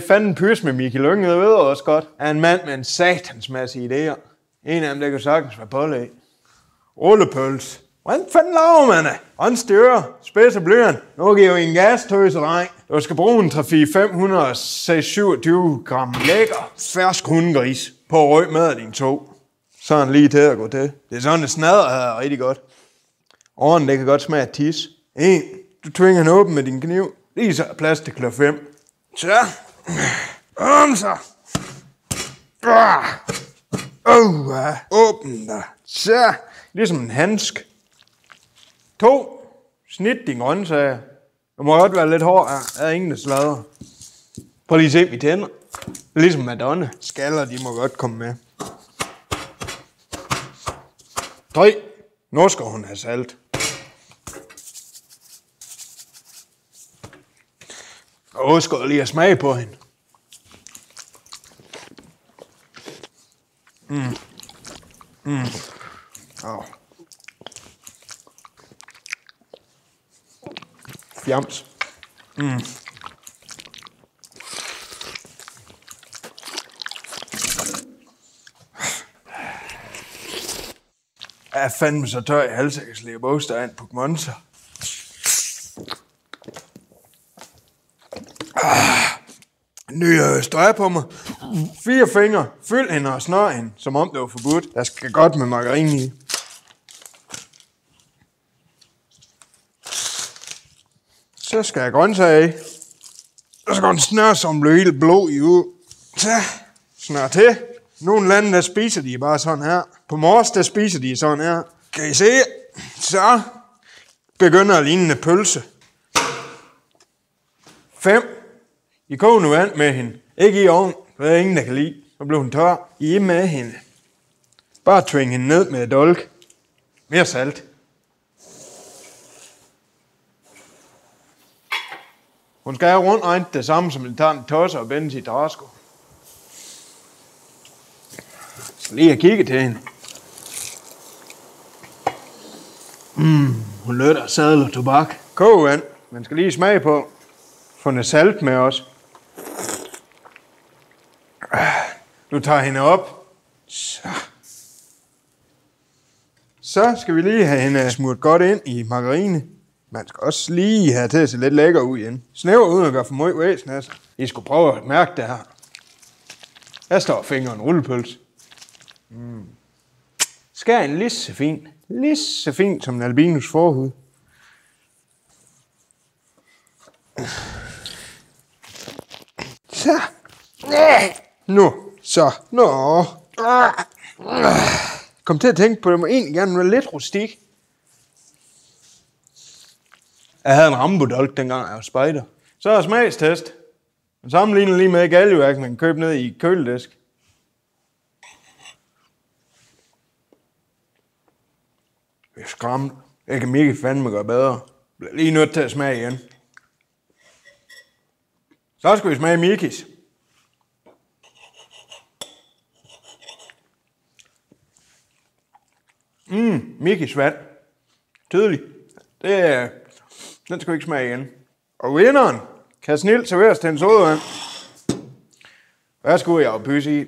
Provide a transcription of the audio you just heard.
Fanden pys med Michael Lyng, jeg ved også godt. Er en mand med en satans masse idéer. En af dem, der kan sagtens være pålæg. Rullepøls. Hvordan fanden laver man det? Håndstyrer, spids og blyant. Nu giver vi en gas, dreng. Du skal bruge en 527 gram lækker, fersk hundegris på røg med af dine to. Sådan lige til at gå til. Det er sådan, det snader her rigtig godt. Åren, det kan godt smage af tis. Du tvinger den åben med din kniv. Lige så plads til klør 5. Så. Så. Åbn dig. Så. Ligesom en handsk. 2. Snit din grøntsager. Du må godt være lidt hård. Der er ingen, der sladrer. Prøv lige at se mine tænder. Ligesom Madonna. Skaller, de må godt komme med. 3. Nu skal hun have salt. Og husk lige at smage på hende. Fjams. Jeg er fandme så tør i halsen, jeg kan slæbe bogstaver ind på Monster. Ny streg på mig. 4 fingre. Fyld hende og snør hende, som om det var forbudt. Der skal godt med margarine i. Så skal jeg grøntsager i. Og så går den snør som blev helt blå i ud. Så snør til. Nogle lande, der spiser de bare sådan her. På Mors, der spiser de sådan her. Kan I se? Så begynder at ligne en pølse. 5. I kogende vand med hende. Ikke i ovn, for der er ingen, der kan lide. Så blev hun tør. I er med hende. Bare tving hende ned med et dolk. Mere salt. Hun skal have rundt regnet det samme, som en tager en tosser og bændes i Tarsko. Så lige at kigge til hende. Hun løtter sadel og tobak. Kogevand. Man skal lige smage på. Få noget salt med os. Nu tager hende op. Så skal vi lige have hende smurt godt ind i margarine. Man skal også lige have til at se lidt lækker ud igen. Snæver uden at gøre for meget væsen, altså. I skulle prøve at mærke det her. Der står fingeren rullepøls. Skær en lige så fint. Lige så fint som en albinus forhud. Så. Nu. Så. Nå. Kom til at tænke på, at det må egentlig gerne være lidt rustik. Jeg havde en Rambo-dolk, dengang jeg var spejder. Så er smagstest. Man sammenligner lige med galgeværk, man kan købe ned i køledisk. Det er skræmt. Jeg kan Mikke fandme gøre bedre. Bliver lige nødt til at smage igen. Så skal vi smage Mikkis. Mikkis vand. Tydeligt. Det er... Den skal vi ikke smage igen. Og vinderen kan snilt serveres til en sodavand. Værsgo, jeg har pysse i.